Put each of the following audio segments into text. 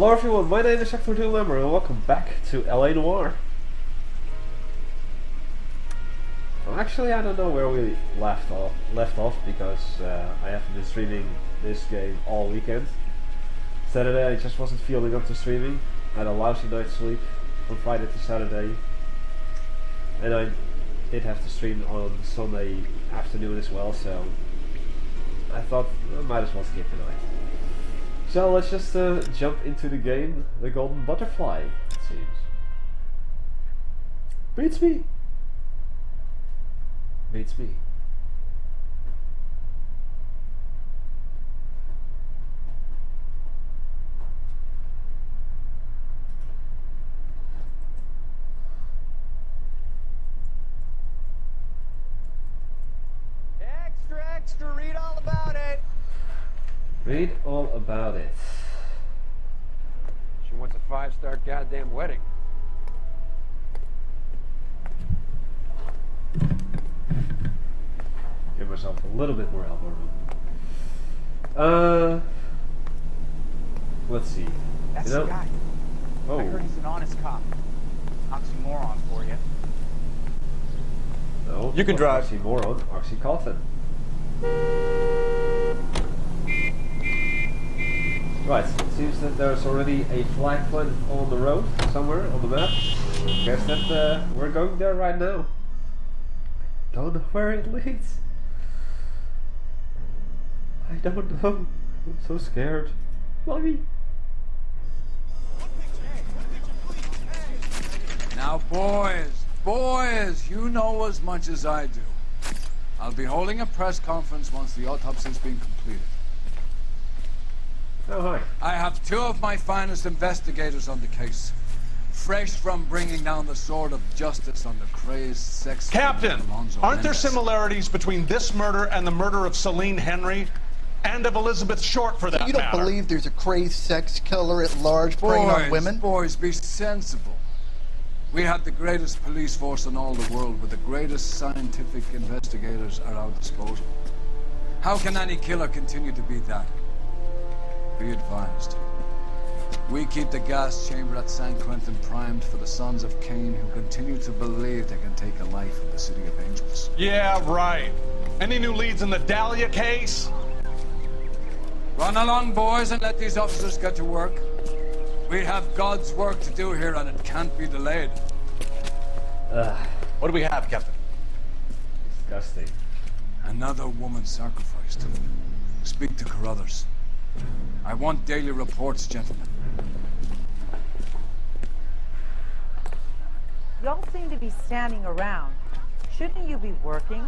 Hello everyone, my name is Hecthor Doomhammer and welcome back to LA Noire. Well, actually, I don't know where we left off because I haven't been streaming this game all weekend. Saturday I just wasn't feeling up to streaming. I had a lousy night's sleep from Friday to Saturday. And I did have to stream on Sunday afternoon as well, so I thought I might as well skip tonight. So let's just jump into the game. The golden butterfly, it seems. Beats me. Beats me. Extra, read all about it. Read all about it. She wants a 5-star goddamn wedding. Give myself a little bit more elbow room. Let's see. That's the guy. Oh. I heard he's an honest cop. Oxymoron for you. No. You can drive. Oxymoron. Oxycontin. Right, it seems that there's already a flag planted on the road somewhere on the map. Guess that we're going there right now. I don't know where it leads. I don't know. I'm so scared. Mommy. Now boys, you know as much as I do. I'll be holding a press conference once the autopsy's been completed. Oh, hi. I have 2 of my finest investigators on the case. Fresh from bringing down the sword of justice on the crazed sex... Captain, aren't there similarities between this murder and the murder of Celine Henry? And of Elizabeth Short, for that matter? You don't believe there's a crazed sex killer at large preying on women? Boys, be sensible. We have the greatest police force in all the world with the greatest scientific investigators at our disposal. How can any killer continue to be that? Be advised. We keep the gas chamber at San Quentin primed for the sons of Cain who continue to believe they can take a life in the City of Angels. Yeah, right. Any new leads in the Dahlia case? Run along, boys, and let these officers get to work. We have God's work to do here, and it can't be delayed. What do we have, Captain? Disgusting. Another woman sacrificed. Speak to Carruthers. I want daily reports, gentlemen. Y'all seem to be standing around. Shouldn't you be working?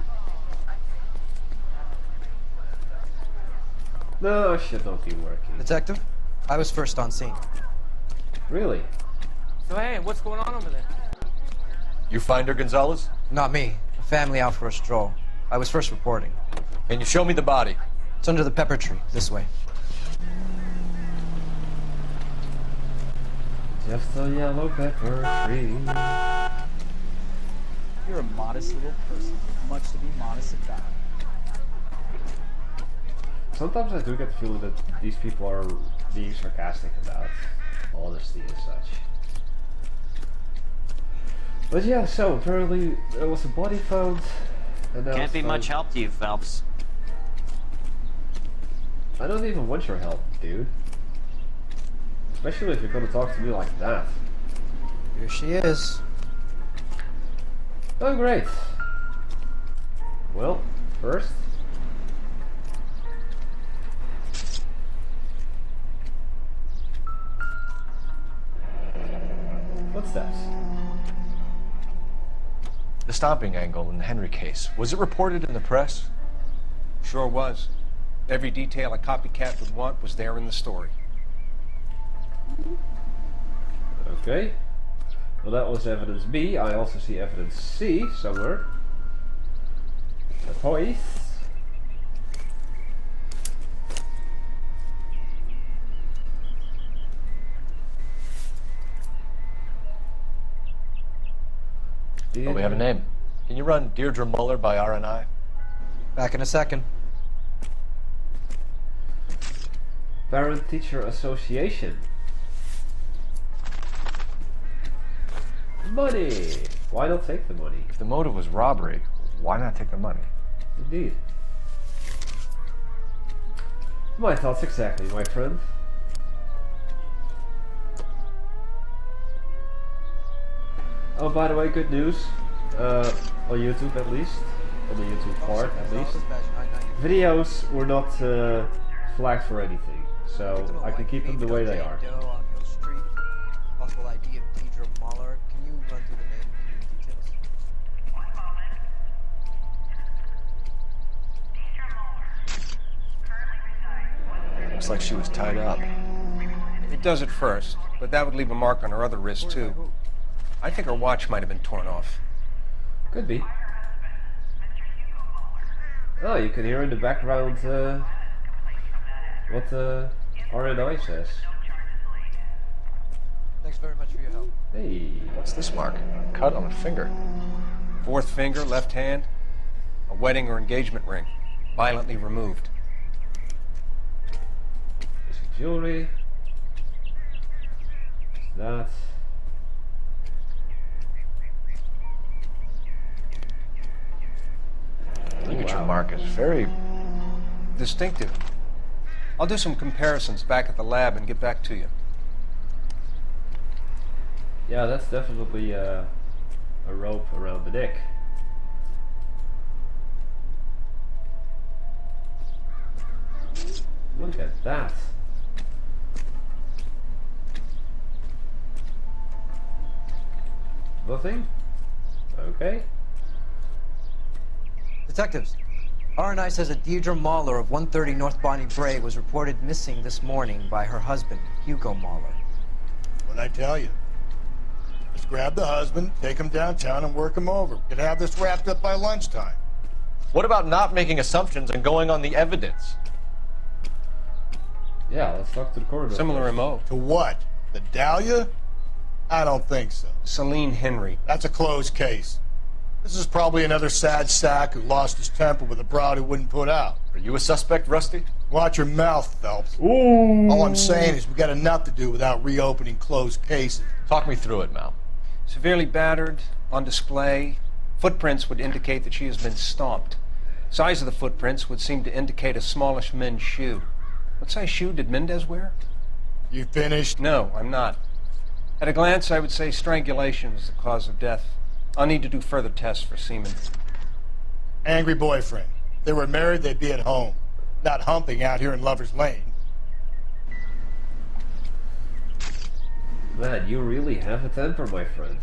No, I should not be working. Detective, I was first on scene. Really? So hey, what's going on over there? You find her, Gonzalez? Not me. A family out for a stroll. I was first reporting. Can you show me the body? It's under the pepper tree, this way. Just a yellow pepper tree. You're a modest little person. Much to be modest about. Sometimes I do get the feeling that these people are being sarcastic about honesty and such. But yeah, so apparently there was a body found. And Can't be much help to you, Phelps. I don't even want your help, dude. Especially if you're gonna talk to me like that. Here she is. Oh, great. Well, first... footsteps. The stomping angle in the Henry case. Was it reported in the press? Sure was. Every detail a copycat would want was there in the story. Okay. Well, that was evidence B. I also see evidence C somewhere. The toys. Oh, we have a name. Can you run Deirdre Muller by RNI? Back in a second. Parent-Teacher Association. Money! Why not take the money? If the motive was robbery, why not take the money? Indeed. My thoughts exactly, my friend. Oh, by the way, good news. On YouTube at least. On the YouTube part at least. Videos were not flagged for anything. So I can keep them the way they are. Possible ID of Deidre Muller. Can you run through the name and details? Looks like she was tied up. It does at first, but that would leave a mark on her other wrist, too. I think her watch might have been torn off. Could be. Oh, you can hear in the background what RNI says. Thanks very much for your help. Hey. What's this mark? A cut on the finger. Fourth finger, left hand. A wedding or engagement ring. Violently removed. Piece of jewelry. That. Ligature mark is very Distinctive. I'll do some comparisons back at the lab and get back to you. Yeah, that's definitely a rope around the neck. Look at that. Nothing? Okay. Detectives, RNI says that Deidre Muller of 130 North Bonnie Brae was reported missing this morning by her husband, Hugo Muller. What'd I tell you? Let's grab the husband, take him downtown, and work him over. We could have this wrapped up by lunchtime. What about not making assumptions and going on the evidence? Yeah, let's talk to the coroner. Similar MO. To what? The Dahlia? I don't think so. Celine Henry. That's a closed case. This is probably another sad sack who lost his temper with a broad who wouldn't put out. Are you a suspect, Rusty? Watch your mouth, Phelps. Ooh. All I'm saying is we got enough to do without reopening closed cases. Talk me through it, Mal. Severely battered, on display. Footprints would indicate that she has been stomped. Size of the footprints would seem to indicate a smallish men's shoe. What size shoe did Mendez wear? You finished? No, I'm not. At a glance, I would say strangulation was the cause of death. I'll need to do further tests for semen. Angry boyfriend. If they were married, they'd be at home. Not humping out here in Lover's Lane. Man, you really have a temper, my friend.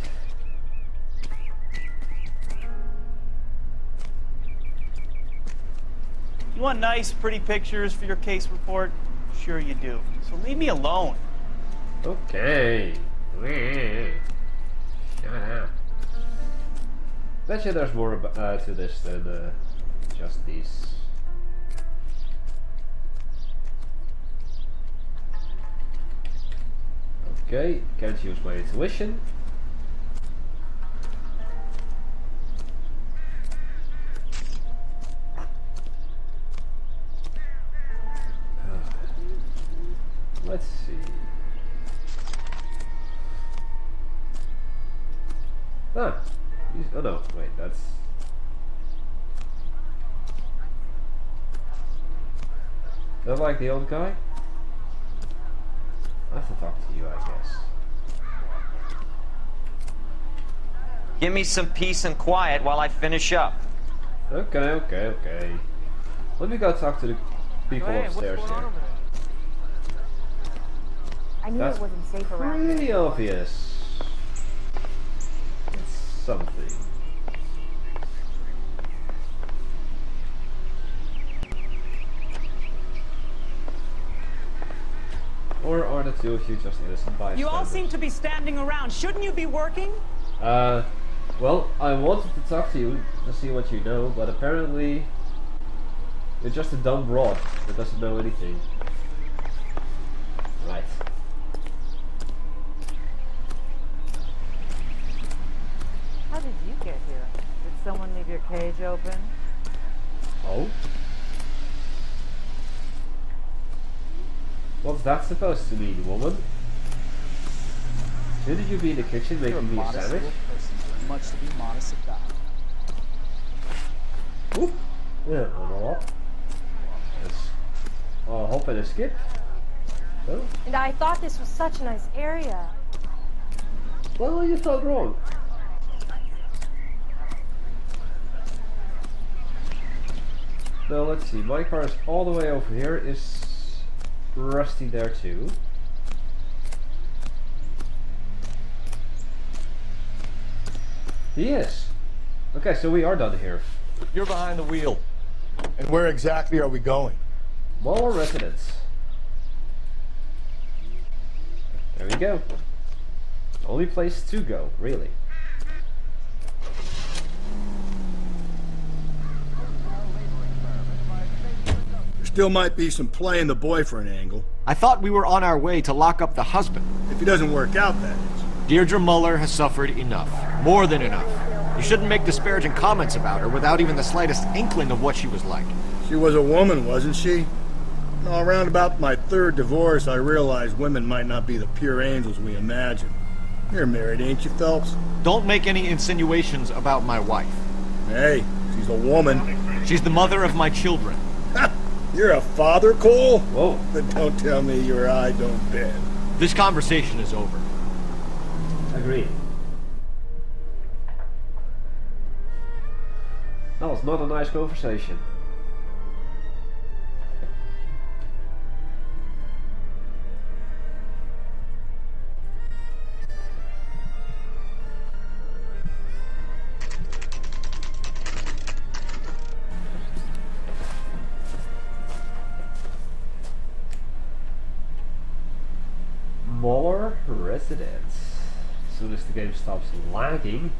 You want nice, pretty pictures for your case report? Sure you do. So leave me alone. Okay. Shut up. Bet you there's more to this than just these. Okay, can't use my intuition. Let's see. Ah, oh no, wait, that's... Not like the old guy? I have to talk to you, I guess. Give me some peace and quiet while I finish up. Okay. Let me go talk to the people upstairs here. I knew it wasn't safe around here. Pretty obvious. It's something. Or are the two of you just innocent bystanders? You all seem to be standing around. Shouldn't you be working? Well, I wanted to talk to you to see what you know, but apparently you're just a dumb broad that doesn't know anything. Right. How did you get here? Did someone leave your cage open? Oh? What's that supposed to mean, woman? Shouldn't you be in the kitchen You're a making me a modest sandwich? little person, much to be modest about. Oep. Ja, allemaal op. Dus, hop en een skip. Zo. And I thought this was such a nice area. Well, you thought wrong. Now let's see, my car is all the way over here. Is Rusty there too? He is. Okay, so we are done here. You're behind the wheel. And where exactly are we going? Muller residence. There we go. Only place to go, really. There still might be some playing the boyfriend angle. I thought we were on our way to lock up the husband. If he doesn't work out, that is. Deirdre Muller has suffered enough. More than enough. You shouldn't make disparaging comments about her without even the slightest inkling of what she was like. She was a woman, wasn't she? No, around about my third divorce, I realized women might not be the pure angels we imagine. You're married, ain't you, Phelps? Don't make any insinuations about my wife. Hey, she's a woman. She's the mother of my children. You're a father, Cole? Whoa. Then don't tell me your eye don't bend. This conversation is over. Agreed. That was not a nice conversation. Muller residence. As soon as the game stops lagging.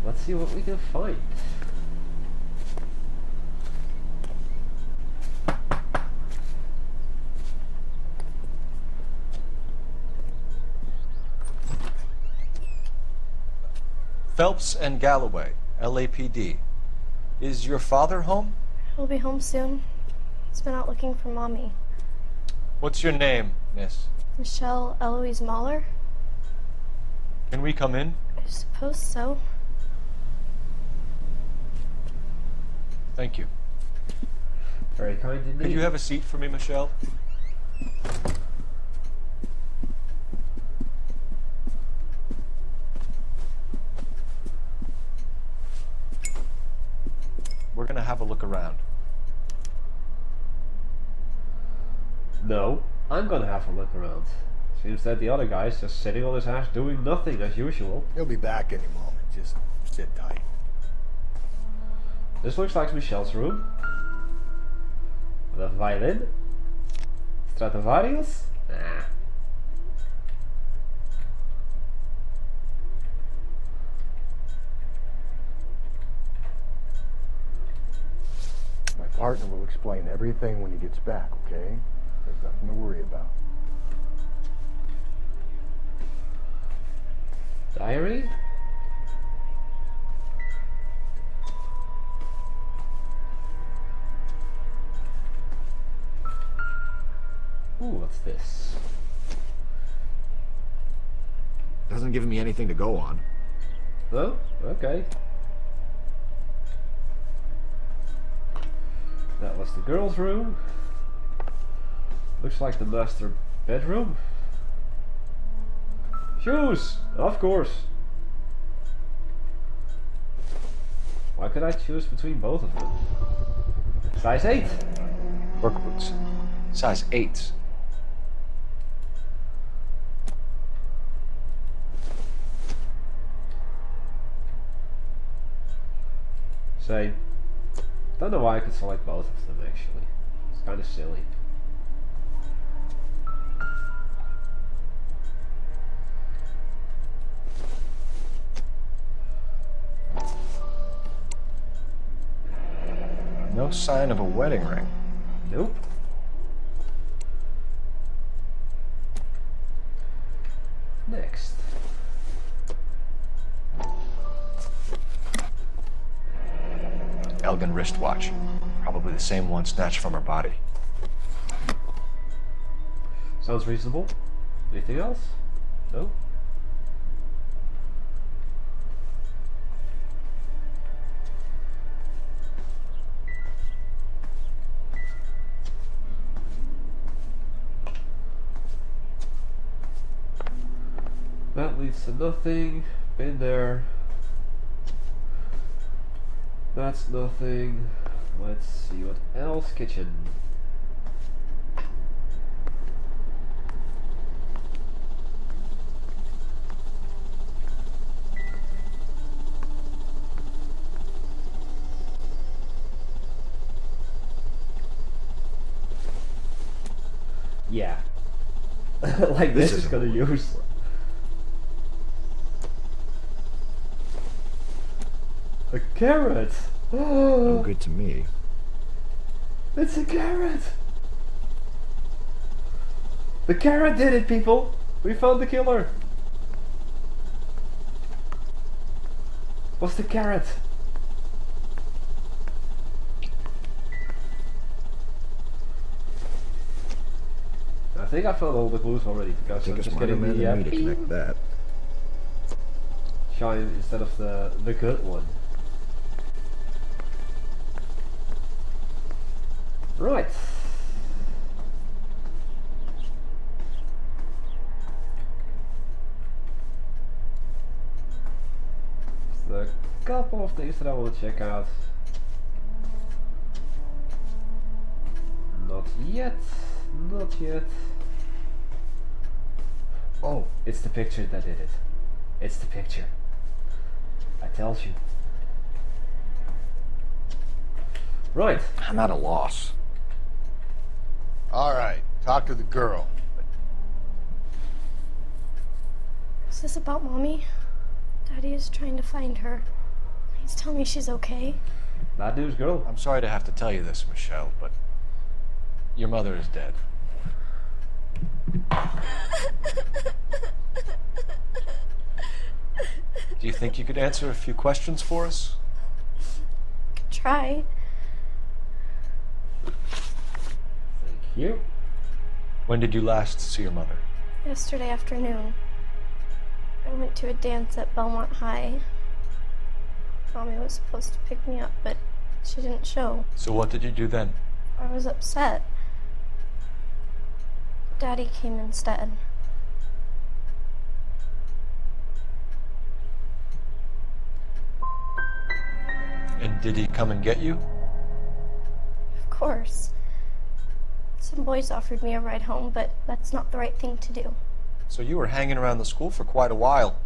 Let's see what we can find. Phelps and Galloway, LAPD. Is your father home? He'll be home soon. He's been out looking for Mommy. What's your name, miss? Michelle Eloise Mahler? Can we come in? I suppose so. Thank you. Very kind indeed. Could you have a seat for me, Michelle? We're gonna have a look around. No, I'm gonna have a look around. Seems that the other guy's just sitting on his ass doing nothing as usual. He'll be back any moment. Just sit tight. This looks like Michelle's room. With a violin. Stradivarius? Nah. My partner will explain everything when he gets back, okay? There's nothing to worry about. Diary? Ooh, what's this? Doesn't give me anything to go on. No? Okay. That was the girls' room. Looks like the master bedroom. Shoes! Of course! Why could I choose between both of them? Size 8! Work boots. Size 8s. Same. Don't know why I could select both of them actually. It's kind of silly. No sign of a wedding ring. Nope. Next. Elgin wristwatch. Probably the same one snatched from her body. Sounds reasonable. Anything else? No? That leads to nothing. Been there. That's nothing. Let's see what else. Kitchen. Yeah. Like this is gonna use. A carrot! No good to me. It's a carrot! The carrot did it, people! We found the killer! What's the carrot? I think I found all the clues already because I'm just getting the me to connect that. shine instead of the good one. Right. There's a couple of things that I want to check out. Not yet. Not yet. Oh, it's the picture that did it. It's the picture. I tells you. Right. I'm at a loss. All right, talk to the girl. Is this about Mommy? Daddy is trying to find her. Please tell me she's okay. Bad news, girl. I'm sorry to have to tell you this, Michelle, but your mother is dead. Do you think you could answer a few questions for us? Try. Thank you. When did you last see your mother? Yesterday afternoon. I went to a dance at Belmont High. Mommy was supposed to pick me up, but she didn't show. So what did you do then? I was upset. Daddy came instead. And did he come and get you? Of course. Some boys offered me a ride home, but that's not the right thing to do. So you were hanging around the school for quite a while.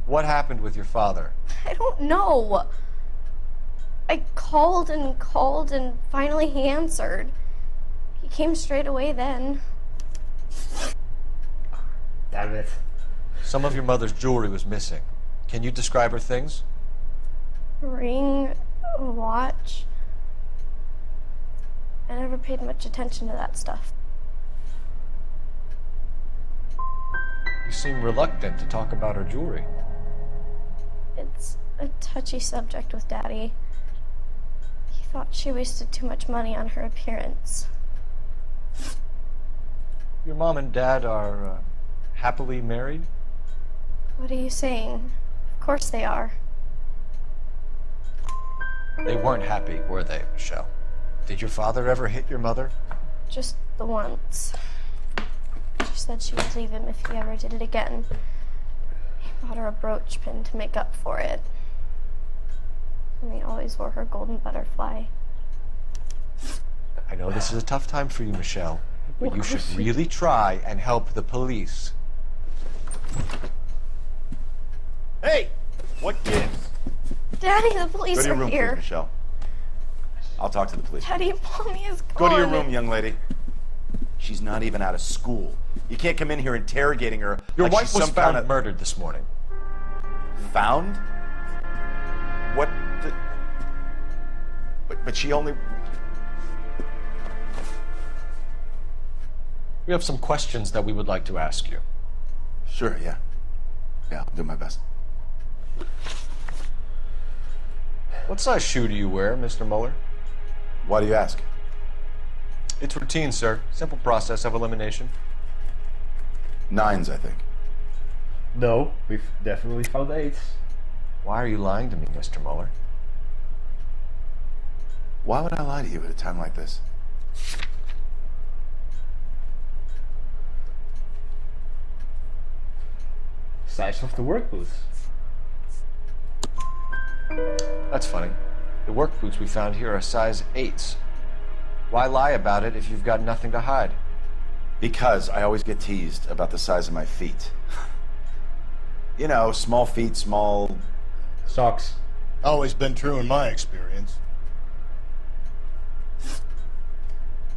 What happened with your father? I don't know. I called and finally he answered. He came straight away then. Damn it. Some of your mother's jewelry was missing. Can you describe her things? A ring, a watch. I never paid much attention to that stuff. You seem reluctant to talk about her jewelry. It's a touchy subject with Daddy. He thought she wasted too much money on her appearance. Your mom and dad are happily married? What are you saying? Of course they are. They weren't happy, were they, Michelle? Did your father ever hit your mother? Just the once. She said she would leave him if he ever did it again. He bought her a brooch pin to make up for it. And he always wore her golden butterfly. I know this is a tough time for you, Michelle, but you should really try and help the police. Hey! What gives? Daddy, the police Go to your are room, here. please, Michelle. I'll talk to the police. Daddy, Mommy is Go gone. to your room, young lady. She's not even out of school. You can't come in here interrogating her. Your like wife she's was some found kind of... murdered this morning. Found? What? But she only... We have some questions that we would like to ask you. Sure, yeah. Yeah, I'll do my best. What size shoe do you wear, Mr. Mueller? Why do you ask? It's routine, sir. Simple process of elimination. 9s, I think. No, we've definitely found 8s. Why are you lying to me, Mr. Mueller? Why would I lie to you at a time like this? Size of the work boots. That's funny. The work boots we found here are size 8s. Why lie about it if you've got nothing to hide? Because I always get teased about the size of my feet. You know, small feet, small... Socks. Always been true in my experience.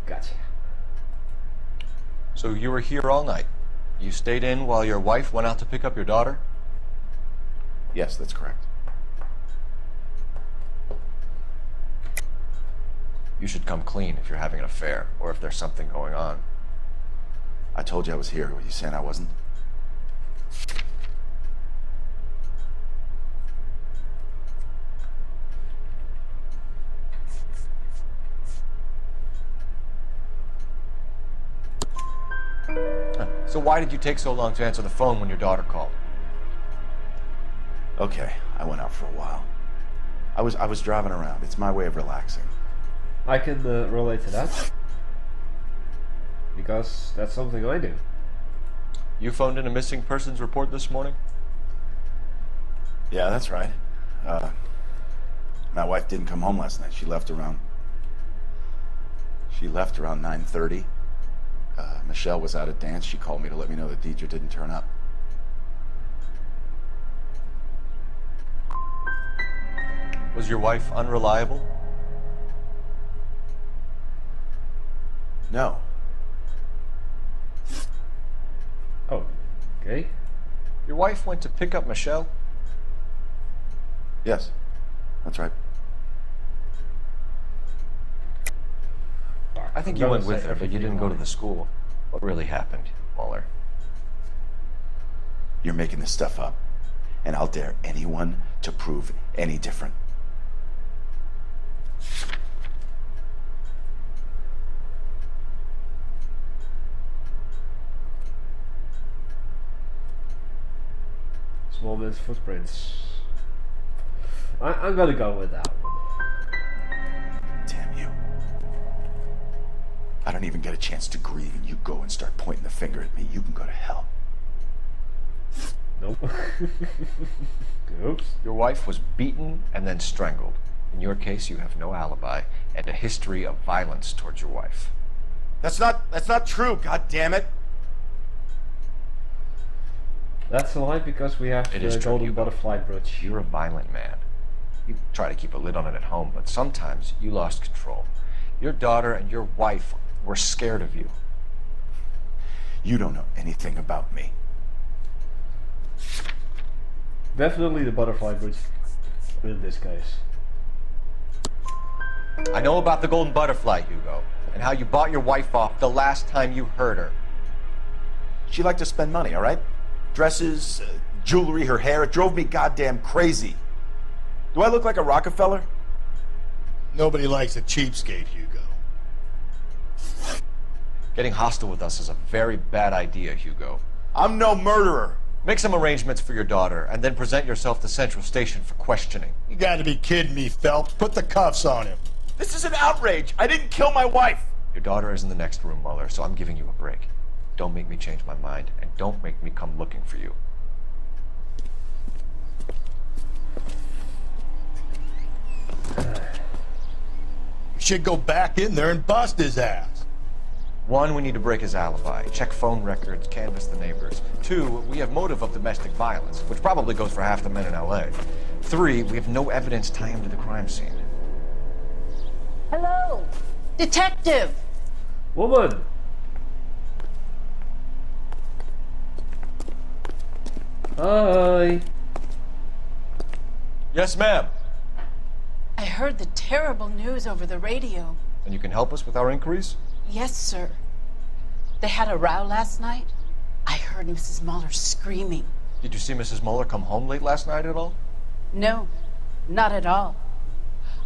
Gotcha. So you were here all night. You stayed in while your wife went out to pick up your daughter? Yes, that's correct. You should come clean if you're having an affair, or if there's something going on. I told you I was here. Were you saying I wasn't? So why did you take so long to answer the phone when your daughter called? Okay, I went out for a while. I was driving around. It's my way of relaxing. I can relate to that. Because that's something I do. You phoned in a missing persons report this morning? Yeah, that's right. My wife didn't come home last night. She left around 9:30. Michelle was out at dance. She called me to let me know that Deidre didn't turn up. Was your wife unreliable? No. Oh, okay. Your wife went to pick up Michelle? Yes, that's right. I think you went with her, but you didn't go to the school. What really happened, Mueller? You're making this stuff up, and I'll dare anyone to prove any different. Small man's footprints. I'm gonna go with that one. Damn you. I don't even get a chance to grieve, and you go and start pointing the finger at me. You can go to hell. Nope. Oops. Your wife was beaten and then strangled. In your case, you have no alibi and a history of violence towards your wife. That's not true, god damn it. That's a lie because we have the golden butterfly brooch. You're a violent man. You try to keep a lid on it at home, but sometimes you lost control. Your daughter and your wife were scared of you. You don't know anything about me. Definitely the butterfly brooch in this case. I know about the golden butterfly, Hugo, and how you bought your wife off the last time you heard her. She liked to spend money, all right? Dresses, jewelry, her hair. It drove me goddamn crazy. Do I look like a Rockefeller? Nobody likes a cheapskate, Hugo. Getting hostile with us is a very bad idea, Hugo. I'm no murderer. Make some arrangements for your daughter, and then present yourself to Central Station for questioning. You gotta be kidding me, Phelps. Put the cuffs on him. This is an outrage. I didn't kill my wife. Your daughter is in the next room, Mueller, so I'm giving you a break. Don't make me change my mind, and don't make me come looking for you. We should go back in there and bust his ass. 1, we need to break his alibi, check phone records, canvass the neighbors. 2, we have motive of domestic violence, which probably goes for half the men in LA. 3, we have no evidence tying him to the crime scene. Hello, detective. Woman. Hi. Yes, ma'am. I heard the terrible news over the radio. And you can help us with our inquiries? Yes, sir. They had a row last night. I heard Mrs. Mueller screaming. Did you see Mrs. Mueller come home late last night at all? No, not at all.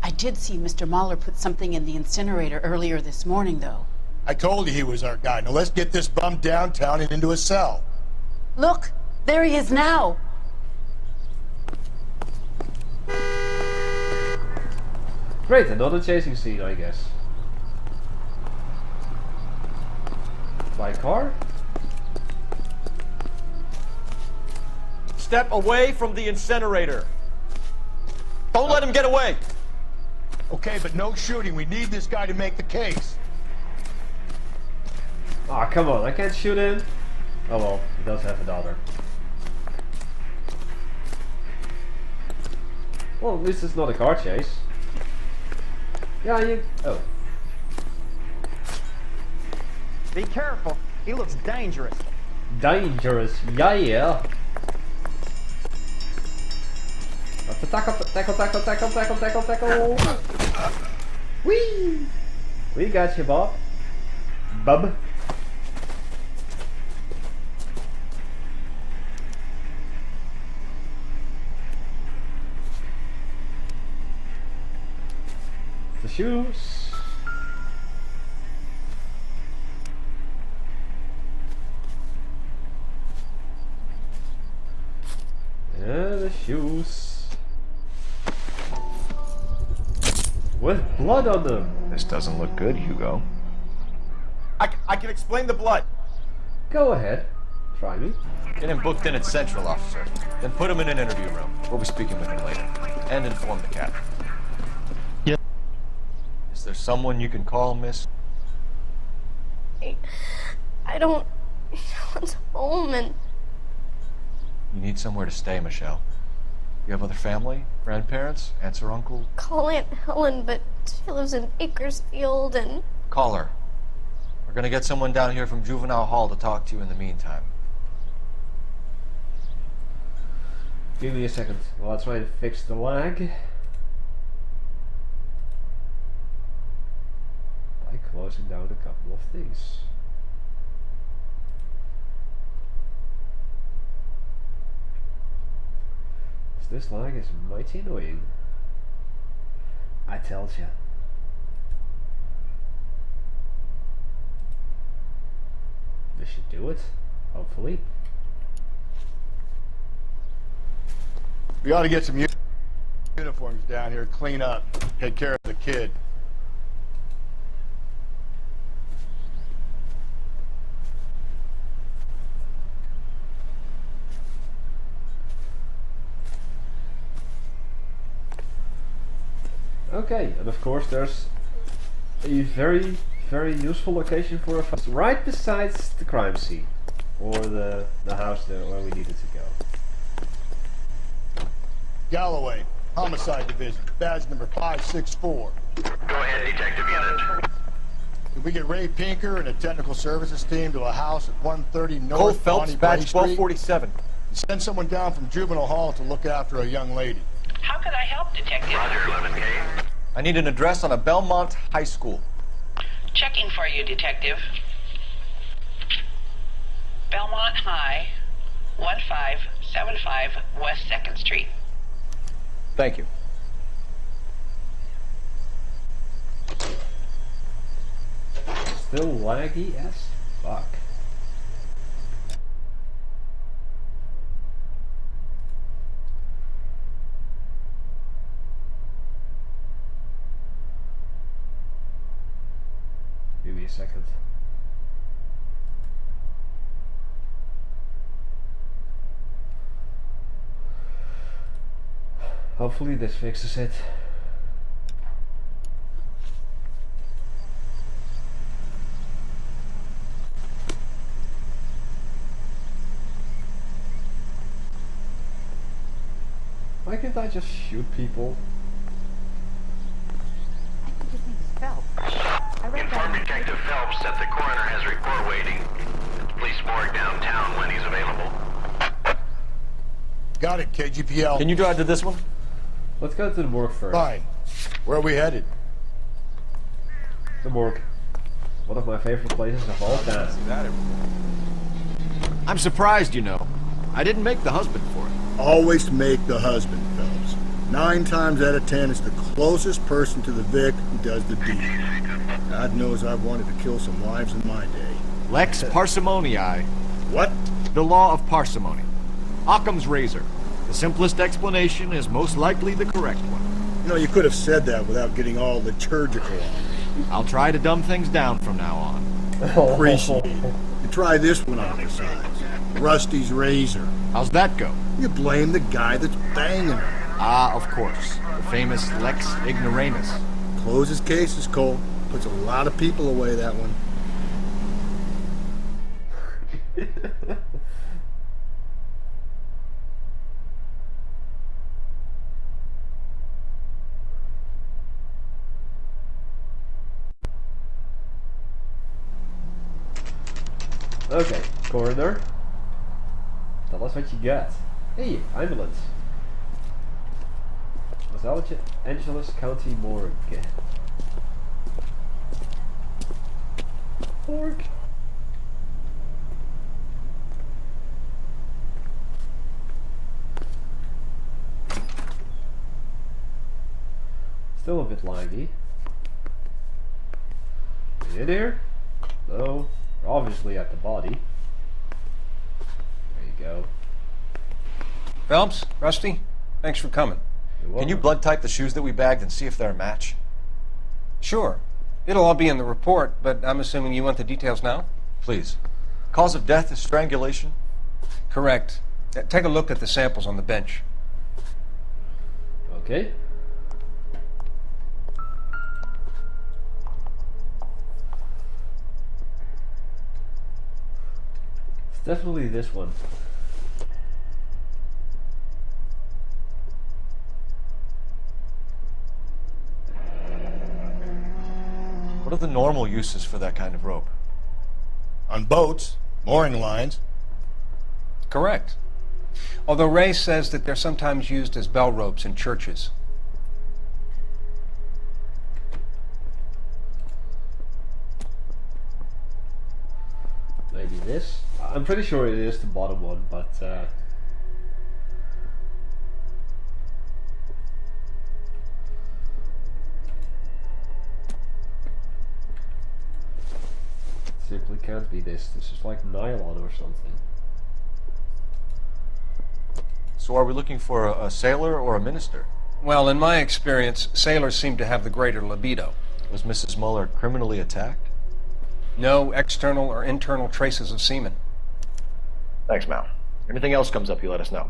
I did see Mr. Mahler put something in the incinerator earlier this morning, though. I told you he was our guy. Now let's get this bum downtown and into a cell. Look, there he is now. Great, another chasing scene, I guess. By car? Step away from the incinerator. Don't let him get away. Okay, but no shooting. We need this guy to make the case. Ah, come on, I can't shoot him. Oh well, he does have a daughter. Well, at least it's not a car chase. Yeah, you... Oh. Be careful. He looks dangerous. Dangerous, yeah. Tackle. Whee! We got you, Bob. Bub. The shoes. Yeah, the shoes. With blood on them. This doesn't look good, Hugo. I can explain the blood. Go ahead. Try me. Get him booked in at Central, officer. Then put him in an interview room. We'll be speaking with him later. And inform the captain. Yeah. Is there someone you can call, miss? I don't want home, and You need somewhere to stay, Michelle. You have other family? Grandparents? Aunts or uncles? call Aunt Helen, but she lives in Bakersfield, and Call her. We're gonna get someone down here from Juvenile Hall to talk to you in the meantime. Give me a second while I try to fix the lag. By closing down a couple of things. This lag is mighty annoying. I told you. This should do it, hopefully. We ought to get some uniforms down here, clean up, take care of the kid. Okay, and of course there's a very, very useful location for a fight. Right besides the crime scene. Or the house there where we needed to go. Galloway, Homicide Division, badge number 564. Go ahead, Detective Unit. Did we get Ray Pinker and a technical services team to a house at 130 North Cole Phelps, Bonnie badge Bray 1247. Street? Send someone down from Juvenile Hall to look after a young lady. How can I help, Detective? Roger, 11K. I need an address on a Belmont High School. Checking for you, Detective. Belmont High, 1575 West 2nd Street. Thank you. Still laggy as fuck. Give me a second. Hopefully this fixes it. Why can't I just shoot people? I think his name's Phelps. I read Inform that. Detective Phelps that the coroner has a report waiting at the police morgue downtown when he's available. Got it, KGPL. Can you drive to this one? Let's go to the morgue first. Fine. Where are we headed? The morgue. One of my favorite places of all time. I'm surprised, you know. I didn't make the husband for it. Always make the husband, Phelps. 9 times out of 10, it's the closest person to the Vic who does the deed. God knows I've wanted to kill some lives in my day. Lex parsimoniae. What? The law of parsimony. Occam's razor. The simplest explanation is most likely the correct one. You know, you could have said that without getting all liturgical on me. I'll try to dumb things down from now on. Appreciate it. You try this one on besides. Rusty's razor. How's that go? You blame the guy that's banging her. Ah, of course. The famous Lex ignoramus. Closes cases, Cole. Puts a lot of people away, that one. Okay, coroner. Tell us what you got. Hey, ambulance. Los Angeles County Morgue. Morgue. Still a bit laggy. In here? No. We're obviously at the body. There you go. Phelps, Rusty, thanks for coming. Can you blood type the shoes that we bagged and see if they're a match? Sure. It'll all be in the report, but I'm assuming you want the details now? Please. Cause of death is strangulation? Correct. Take a look at the samples on the bench. Okay. It's definitely this one. What are the normal uses for that kind of rope? On boats, mooring lines. Correct. Although Ray says that they're sometimes used as bell ropes in churches. Maybe this? I'm pretty sure it is the bottom one, but simply can't be this. This is like nylon or something. So are we looking for a sailor or a minister? Well, in my experience, sailors seem to have the greater libido. Was Mrs. Muller criminally attacked? No external or internal traces of semen. Thanks, Mal. Anything else comes up, you let us know.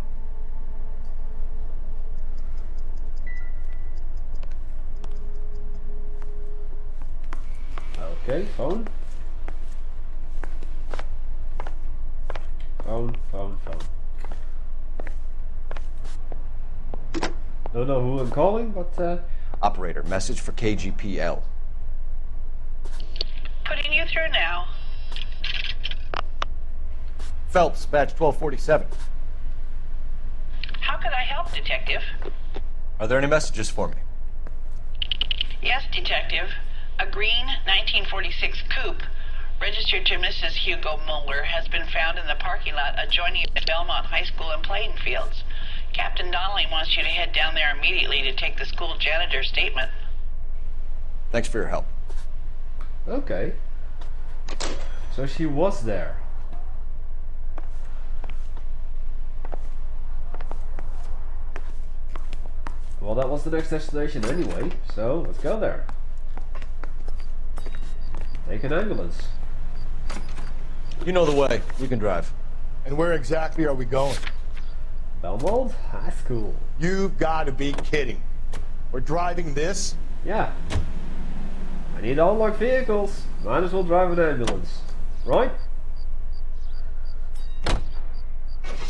Okay, phone. Phone. Don't know who I'm calling, but Operator, message for KGPL. Putting you through now. Phelps, badge 1247. How could I help, Detective? Are there any messages for me? Yes, Detective. A green 1946 coupe, registered to Mrs. Hugo Muller, has been found in the parking lot adjoining the Belmont High School and playing fields. Captain Donnelly wants you to head down there immediately to take the school janitor's statement. Thanks for your help. okay. So she was there. Well, that was the next destination anyway, so let's go there. Take an ambulance. You know the way. We can drive. And where exactly are we going? Belmont High School. You've got to be kidding. We're driving this? Yeah. I need unlocked vehicles. Might as well drive an ambulance. Right?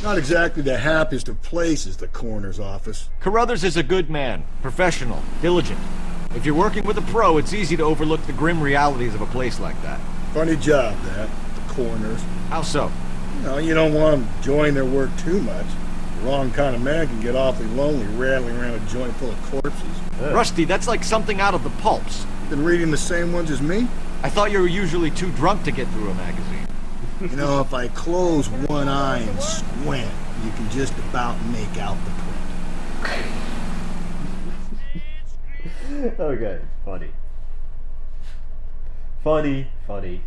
Not exactly the happiest of places, the coroner's office. Carruthers is a good man, professional, diligent. If you're working with a pro, it's easy to overlook the grim realities of a place like that. Funny job, that. The coroner's. How so? You don't want them enjoying their work too much. The wrong kind of man can get awfully lonely rattling around a joint full of corpses. Rusty, that's like something out of the pulps. Been reading the same ones as me? I thought you were usually too drunk to get through a magazine. You know, if I close one eye and squint, you can just about make out the print. Okay, funny. Funny, funny.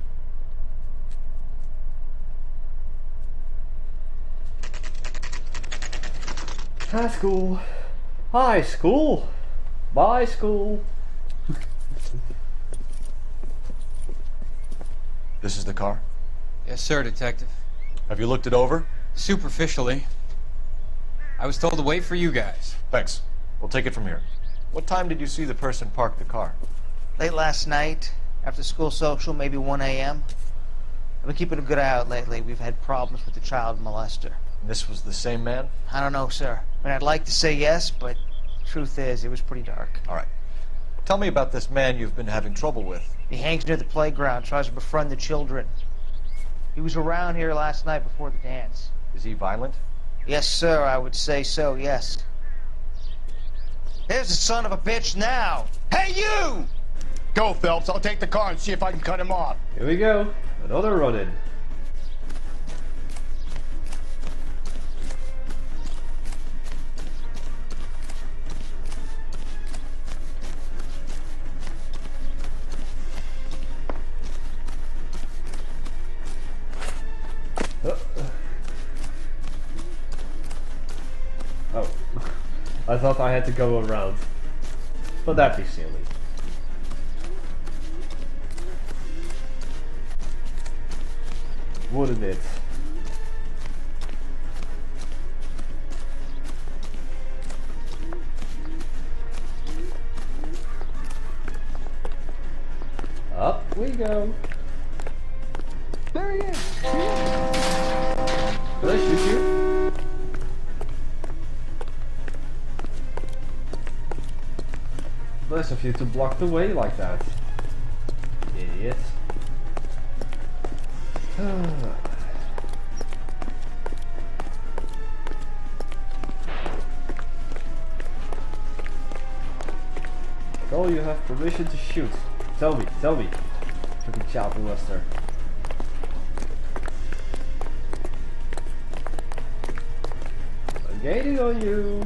High school. High school. Bye school. This is the car? Yes, sir, Detective. Have you looked it over? Superficially. I was told to wait for you guys. Thanks. We'll take it from here. What time did you see the person park the car? Late last night, after school social, maybe 1 a.m. I've been keeping a good eye out lately. We've had problems with the child molester. This was the same man? I don't know, sir. I mean, I'd like to say yes, but truth is, it was pretty dark. All right. Tell me about this man you've been having trouble with. He hangs near the playground, tries to befriend the children. He was around here last night before the dance. Is he violent? Yes, sir, I would say so, yes. There's the son of a bitch now! Hey, you! Go, Phelps. I'll take the car and see if I can cut him off. Here we go. Another run-in. Oh. I thought I had to go around. But that'd be silly. Wouldn't it? Up we go. There he is. Did I shoot you? Nice of you to block the way like that. Idiot. Oh, you have permission to shoot. Tell me. Freaking child molester. I'm gaining on you.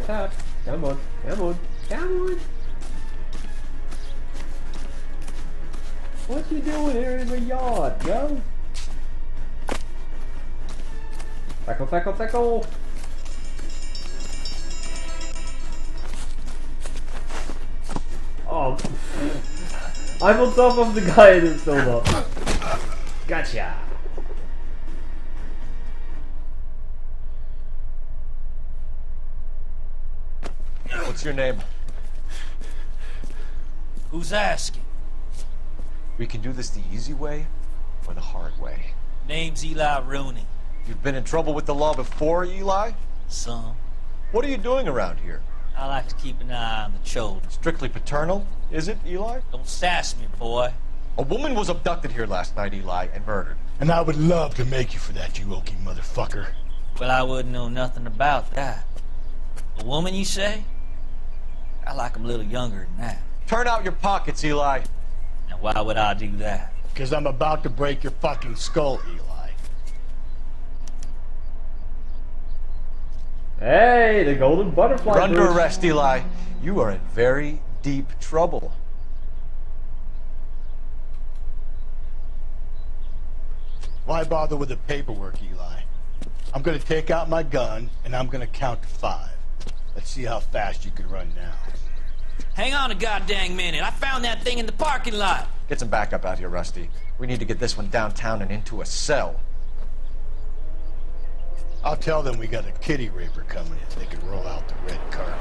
Tap. Come on. What you doing here in the yard, yo? Tackle. Oh, I'm on top of the guy and it's still up. Gotcha. What's your name? Who's asking? We can do this the easy way or the hard way. Name's Eli Rooney. You've been in trouble with the law before, Eli? Some. What are you doing around here? I like to keep an eye on the children. Strictly paternal, is it, Eli? Don't sass me, boy. A woman was abducted here last night, Eli, and murdered. And I would love to make you for that, you oaky motherfucker. Well, I wouldn't know nothing about that. A woman, you say? I like 'em a little younger than that. Turn out your pockets, Eli. And why would I do that? Because I'm about to break your fucking skull, Eli. Hey, the golden butterfly. You're under arrest, Eli. You are in very deep trouble. Why bother with the paperwork, Eli? I'm gonna take out my gun, and I'm gonna count to 5. Let's see how fast you can run now. Hang on a goddamn minute. I found that thing in the parking lot. Get some backup out here, Rusty. We need to get this one downtown and into a cell. I'll tell them we got a kitty raper coming in. They can roll out the red carpet.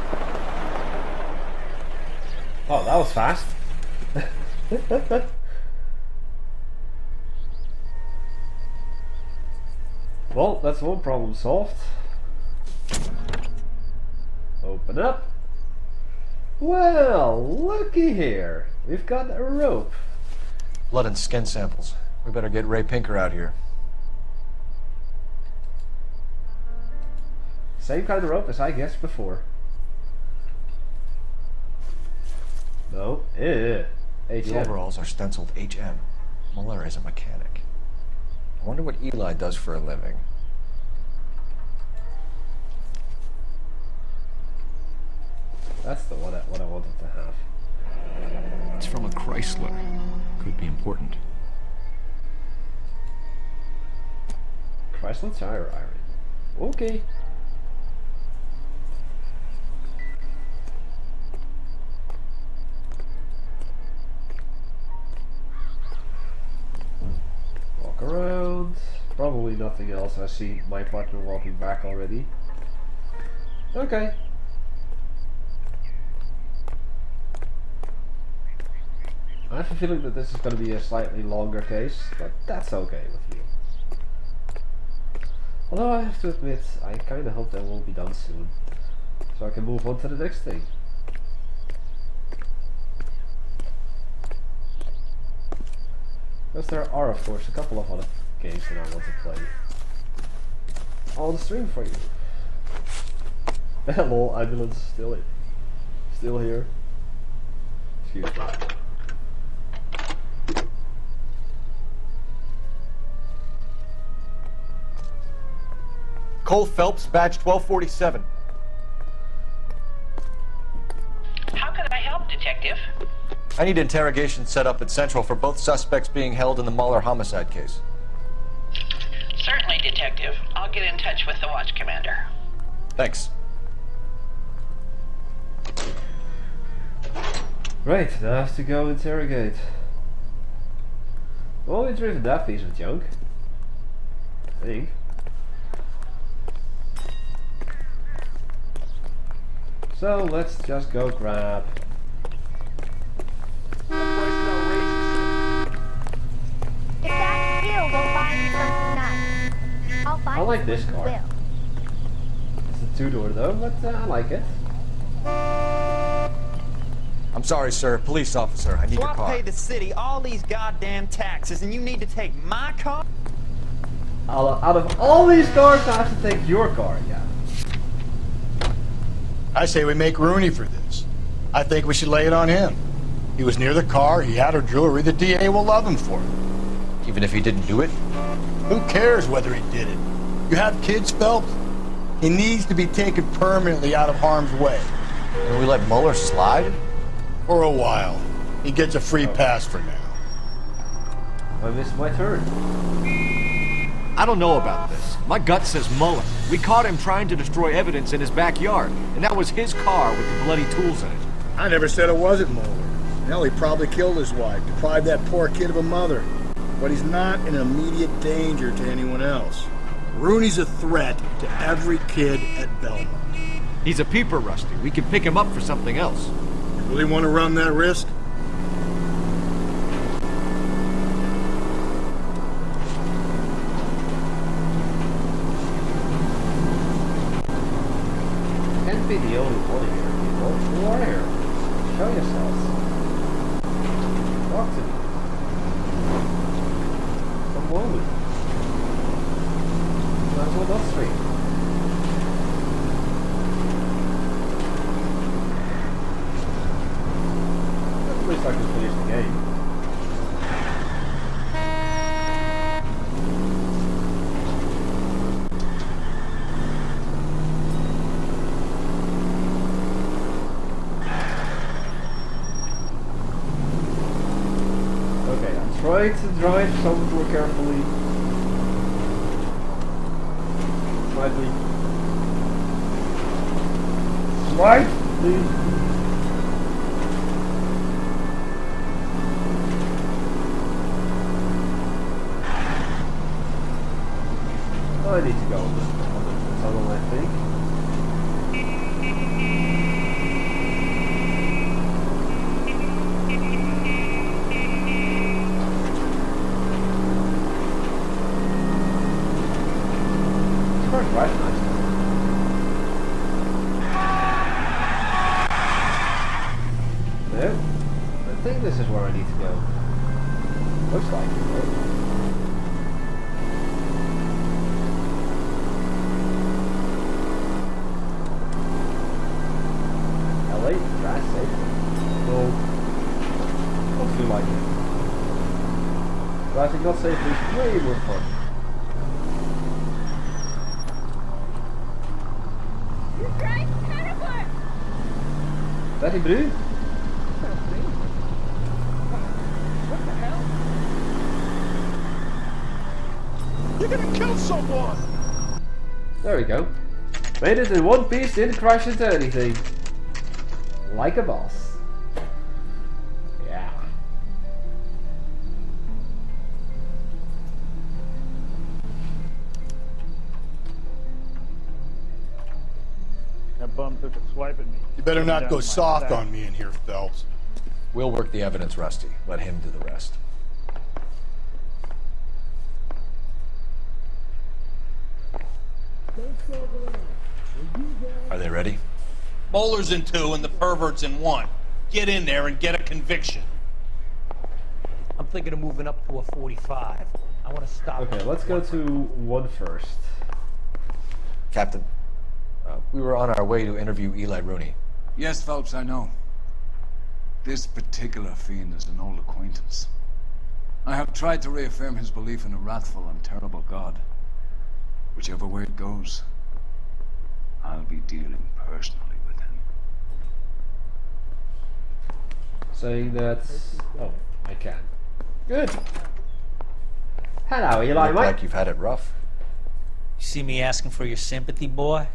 Oh, that was fast. Well, that's one problem solved. Open up. Well, looky here. We've got a rope. Blood and skin samples. We better get Ray Pinker out here. Same kind of rope as I guessed before. No. The HM. overalls are stenciled HM. Muller is a mechanic. I wonder what Eli does for a living. That's the what I wanted to have. It's from a Chrysler. Could be important. Chrysler tire iron. Okay. Walk around. Probably nothing else. I see my partner walking back already. Okay. I have a feeling that this is going to be a slightly longer case, but that's okay with me. Although I have to admit, I kind of hope that will be done soon, so I can move on to the next thing. Because there are, of course, a couple of other games that I want to play on the stream for you. Hello, ambulance, still here. Excuse me. Cole Phelps, badge 1247. How can I help, Detective? I need interrogation set up at Central for both suspects being held in the Muller homicide case. Certainly, Detective. I'll get in touch with the watch commander. Thanks. Right, now I have to go interrogate. I've only driven that piece of junk, I think. So let's just go grab. If that's you, we'll find something nice. I'll find I like this something car. It's a two-door though, but I like it. I'm sorry, sir. Police officer, I need So your I car. paid the city all these goddamn taxes, and you need to take my car? Out of all these cars, I have to take your car, yeah. I say we make Rooney for this. I think we should lay it on him. He was near the car, he had her jewelry, the DA will love him for it. Even if he didn't do it? Who cares whether he did it? You have kids, Phelps? He needs to be taken permanently out of harm's way. And we let Muller slide? For a while. He gets a free pass for now. I missed my turn. I don't know about this. My gut says Muller. We caught him trying to destroy evidence in his backyard, and that was his car with the bloody tools in it. I never said it wasn't Muller. Hell, he probably killed his wife, deprived that poor kid of a mother. But he's not an immediate danger to anyone else. Rooney's a threat to every kid at Belmont. He's a peeper, Rusty. We can pick him up for something else. You really want to run that risk? Can't be the only one here, people. Who are here? Show yourselves. Talk to me. Come on with me. Might as well not stream. At least I can finish the game. Okay, I'm trying to drive somewhat more carefully. Slightly. Slightly. I need to go on the tunnel, I think. It's quite nice. No, I think this is where I need to go. Looks like it, right? Traffic. So, don't feel like it. Driving not safely is way more fun. Ready, Bru? What the hell? You're gonna kill someone! There we go. Made it in one piece, didn't crash into anything. Like a boss. Yeah. That bum took a swipe at me. You better not go soft on me in here, Phelps. We'll work the evidence, Rusty. Let him do the rest. Are they ready? Bowler's in 2 and the pervert's in 1. Get in there and get a conviction. I'm thinking of moving up to a 45. I want to stop. Okay, let's go to 1 first. Captain, we were on our way to interview Eli Rooney. Yes, Phelps, I know. This particular fiend is an old acquaintance. I have tried to reaffirm his belief in a wrathful and terrible God. Whichever way it goes, I'll be dealing personally with him. Saying that... Oh, I can. Good. Hello, Eli, Look mate. like you've had it rough. You see me asking for your sympathy, boy?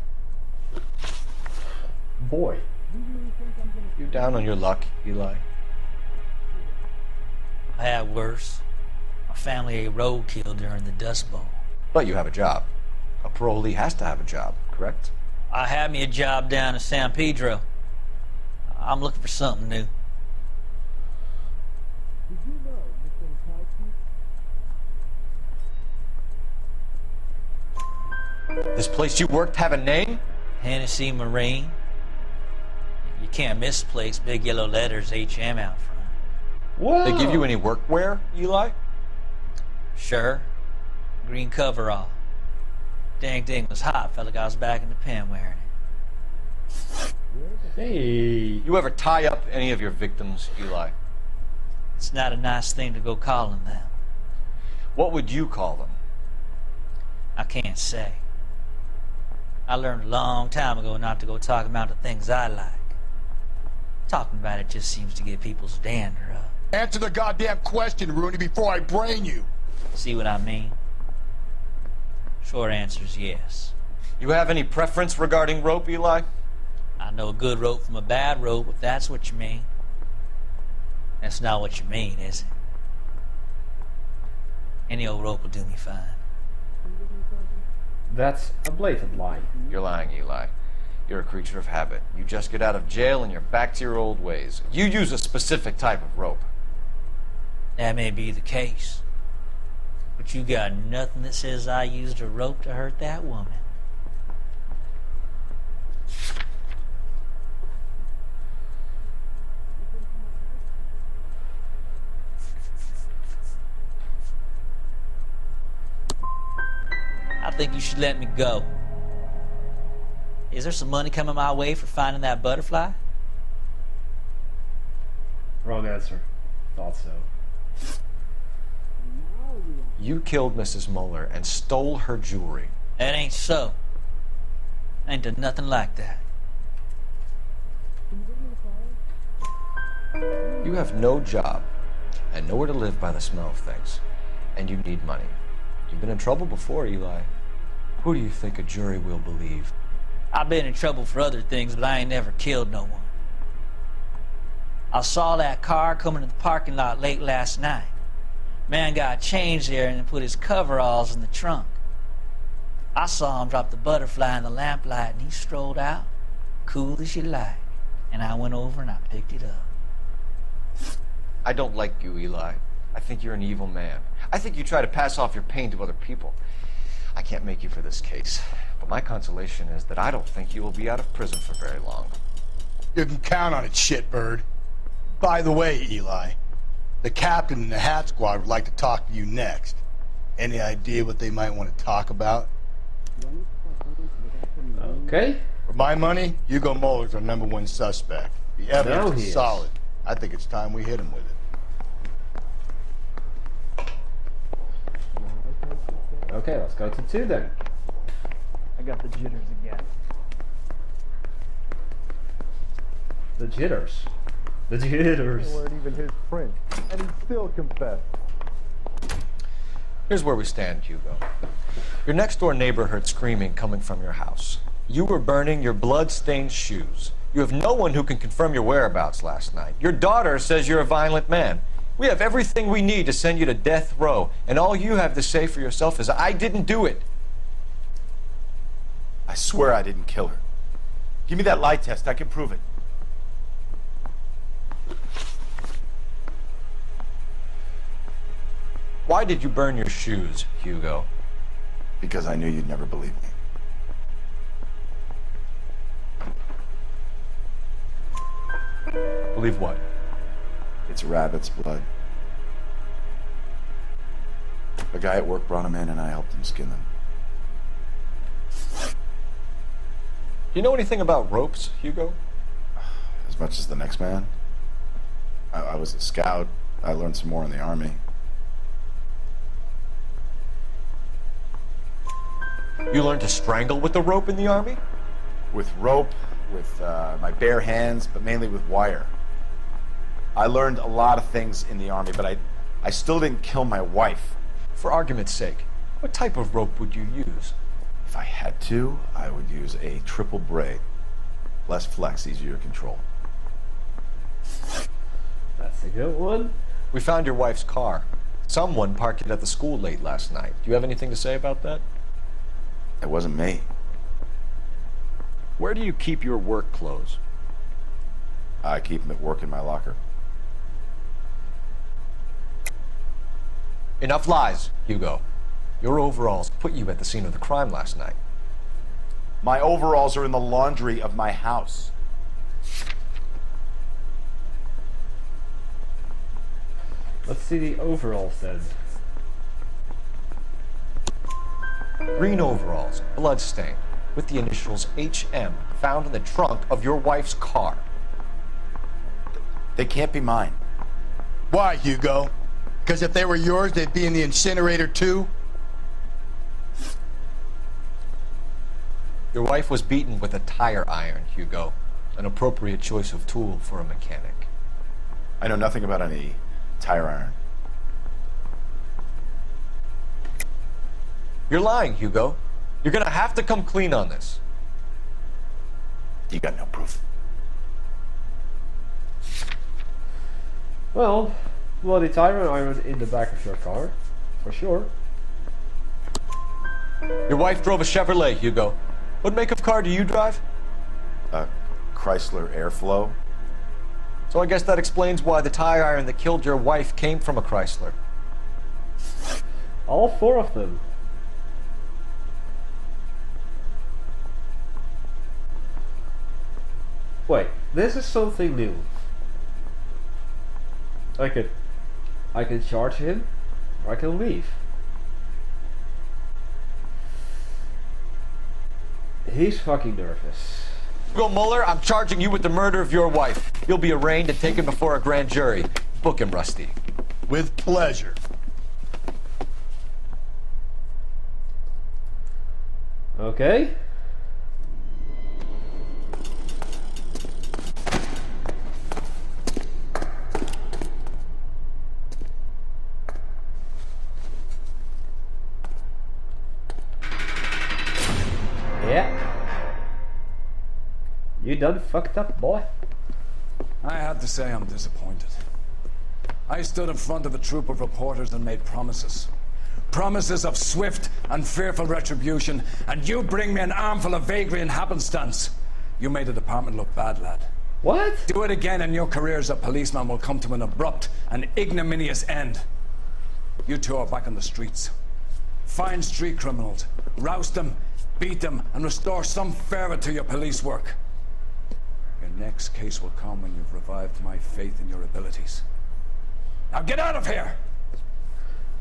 Boy. You down on your luck, Eli? I had worse. My family ate roadkill during the Dust Bowl. But you have a job. A parolee has to have a job, correct? I had me a job down in San Pedro. I'm looking for something new. This place you worked have a name? Hennessy Marine. You can't misplace big yellow letters HM out front. Whoa. They give you any workwear, Eli? Sure. Green coverall. Dang thing was hot. Felt like I was back in the pen wearing it. Hey. You ever tie up any of your victims, Eli? It's not a nice thing to go calling them. What would you call them? I can't say. I learned a long time ago not to go talking about the things I like. Talking about it just seems to get people's dander up. Answer the goddamn question, Rooney, before I brain you. See what I mean? Short answer is yes. You have any preference regarding rope, Eli? I know a good rope from a bad rope, if that's what you mean. That's not what you mean, is it? Any old rope will do me fine. That's a blatant lie. You're lying, Eli. You're a creature of habit. You just get out of jail and you're back to your old ways. You use a specific type of rope. That may be the case. But you got nothing that says I used a rope to hurt that woman. I think you should let me go. Is there some money coming my way for finding that butterfly? Wrong answer. Thought so. You killed Mrs. Muller and stole her jewelry. That ain't so. I ain't done nothing like that. You have no job and nowhere to live by the smell of things. And you need money. You've been in trouble before, Eli. Who do you think a jury will believe? I've been in trouble for other things, but I ain't never killed no one. I saw that car coming to the parking lot late last night. Man got changed there and put his coveralls in the trunk. I saw him drop the butterfly in the lamplight and he strolled out, cool as you like. And I went over and I picked it up. I don't like you, Eli. I think you're an evil man. I think you try to pass off your pain to other people. I can't make you for this case, but my consolation is that I don't think you will be out of prison for very long. You can count on it, shitbird. By the way, Eli, the captain and the Hat Squad would like to talk to you next. Any idea what they might want to talk about? Okay. For my money, Hugo Muller's our #1 suspect. The evidence is solid. I think it's time we hit him with it. Okay, let's go to 2 then. I got the jitters again. The jitters. The jitters. They weren't even his print, and he still confessed. Here's where we stand, Hugo. Your next-door neighbor heard screaming coming from your house. You were burning your blood-stained shoes. You have no one who can confirm your whereabouts last night. Your daughter says you're a violent man. We have everything we need to send you to death row, and all you have to say for yourself is, I didn't do it. I swear I didn't kill her. Give me that lie test. I can prove it. Why did you burn your shoes, Hugo? Because I knew you'd never believe me. Believe what? It's rabbit's blood. A guy at work brought them in and I helped him skin them. Do you know anything about ropes, Hugo? As much as the next man. I was a scout. I learned some more in the army. You learned to strangle with the rope in the army? With rope, with my bare hands, but mainly with wire. I learned a lot of things in the army, but I still didn't kill my wife. For argument's sake, what type of rope would you use? If I had to, I would use a triple braid. Less flex, easier to control. That's a good one. We found your wife's car. Someone parked it at the school late last night. Do you have anything to say about that? It wasn't me. Where do you keep your work clothes? I keep them at work in my locker. Enough lies, Hugo. Your overalls put you at the scene of the crime last night. My overalls are in the laundry of my house. Let's see the overalls then. Green overalls, bloodstained, with the initials HM found in the trunk of your wife's car. They can't be mine. Why, Hugo? Because if they were yours, they'd be in the incinerator too? Your wife was beaten with a tire iron, Hugo. An appropriate choice of tool for a mechanic. I know nothing about any tire iron. You're lying, Hugo. You're gonna have to come clean on this. You got no proof. Well, bloody tire iron in the back of your car, for sure. Your wife drove a Chevrolet, Hugo. What make of car do you drive? A Chrysler Airflow. So I guess that explains why the tire iron that killed your wife came from a Chrysler. All four of them. Wait, this is something new. I can charge him, or I can leave. He's fucking nervous. Hugo Mueller, I'm charging you with the murder of your wife. You'll be arraigned and taken before a grand jury. Book him, Rusty. With pleasure. Okay. Yeah. You done fucked up, boy. I have to say I'm disappointed. I stood in front of a troop of reporters and made promises. Promises of swift and fearful retribution, and you bring me an armful of vagary and happenstance. You made the department look bad, lad. What? Do it again and your career as a policeman will come to an abrupt and ignominious end. You two are back on the streets. Find street criminals, roust them, beat them, and restore some fervor to your police work. Your next case will come when you've revived my faith in your abilities. Now get out of here!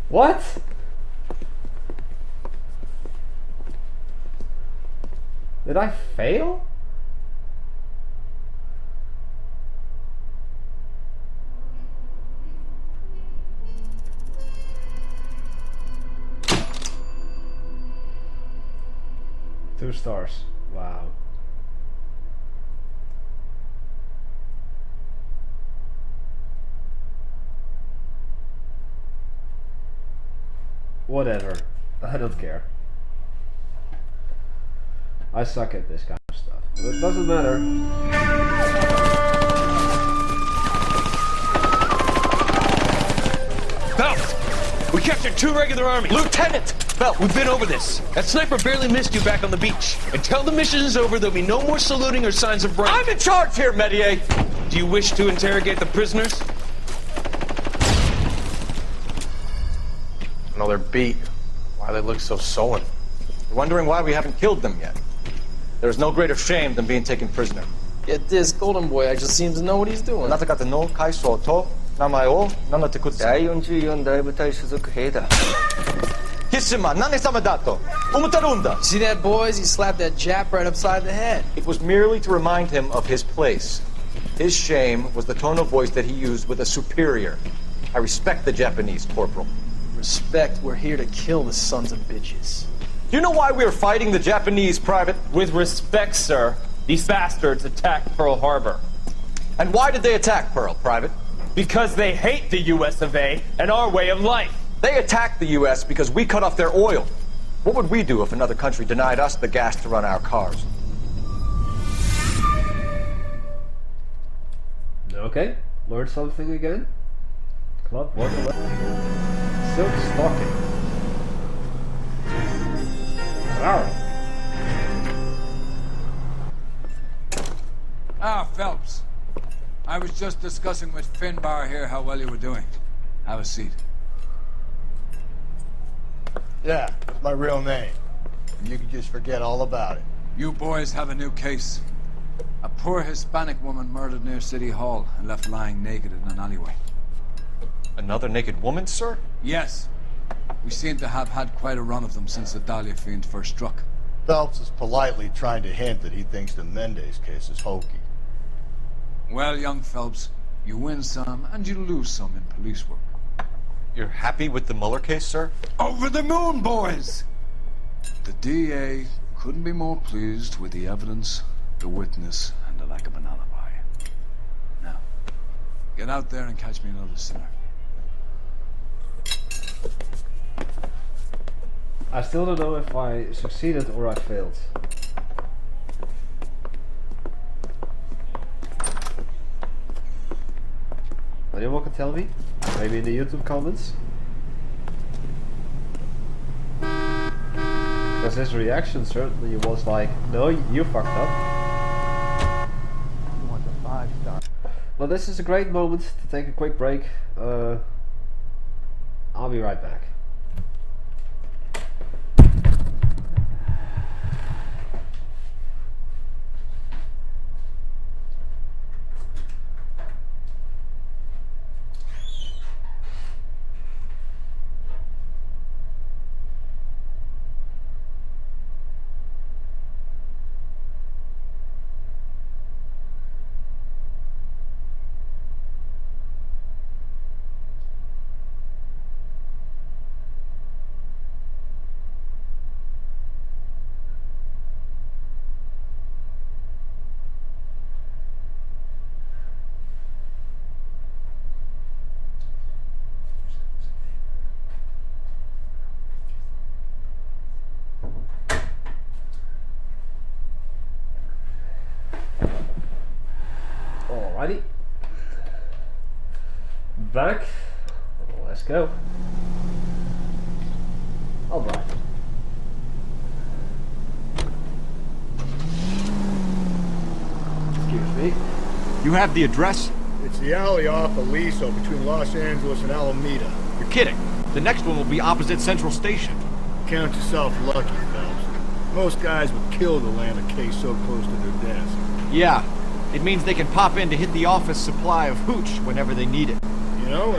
What? Did I fail? Two stars. Wow. Whatever. I don't care. I suck at this kind of stuff. But it doesn't matter. Phelps! We captured 2 regular army. Lieutenant! Phelps, we've been over this. That sniper barely missed you back on the beach. Until the mission is over, there'll be no more saluting or signs of break. I'm in charge here, Medier! Do you wish to interrogate the prisoners? No, they're beat. Why they look so sullen? You're wondering why we haven't killed them yet. There's no greater shame than being taken prisoner. Yet this golden boy actually seems to know what he's doing. See that, boys? He slapped that Jap right upside the head. It was merely to remind him of his place. His shame was the tone of voice that he used with a superior. I respect the Japanese, Corporal. Respect, we're here to kill the sons of bitches. Do you know why we are fighting the Japanese, Private? With respect, sir, these bastards attacked Pearl Harbor. And why did they attack Pearl, Private? Because they hate the US of A and our way of life. They attacked the US because we cut off their oil. What would we do if another country denied us the gas to run our cars? Okay, learned something again. Club 111. Silk stocking. Wow. Ah, Phelps. I was just discussing with Finbar here how well you were doing. Have a seat. Yeah, it's my real name. And you can just forget all about it. You boys have a new case. A poor Hispanic woman murdered near City Hall and left lying naked in an alleyway. Another naked woman, sir? Yes. We seem to have had quite a run of them since the Dahlia fiend first struck. Phelps is politely trying to hint that he thinks the Mendez case is hokey. Well, young Phelps, you win some and you lose some in police work. You're happy with the Mueller case, sir? Over the moon, boys! The DA couldn't be more pleased with the evidence, the witness, and the lack of an alibi. Now, get out there and catch me another sinner. I still don't know if I succeeded or I failed. Anyone can tell me? Maybe in the YouTube comments? Because his reaction certainly was like, no, you fucked up. You want the 5-star. Well, this is a great moment to take a quick break. I'll be right back. Alrighty. Back. Let's go. Alright. Excuse me. You have the address? It's the alley off Aliso between Los Angeles and Alameda. You're kidding. The next one will be opposite Central Station. Count yourself lucky, Phelps. Most guys would kill to land a case so close to their desk. Yeah. It means they can pop in to hit the office supply of hooch whenever they need it. You know,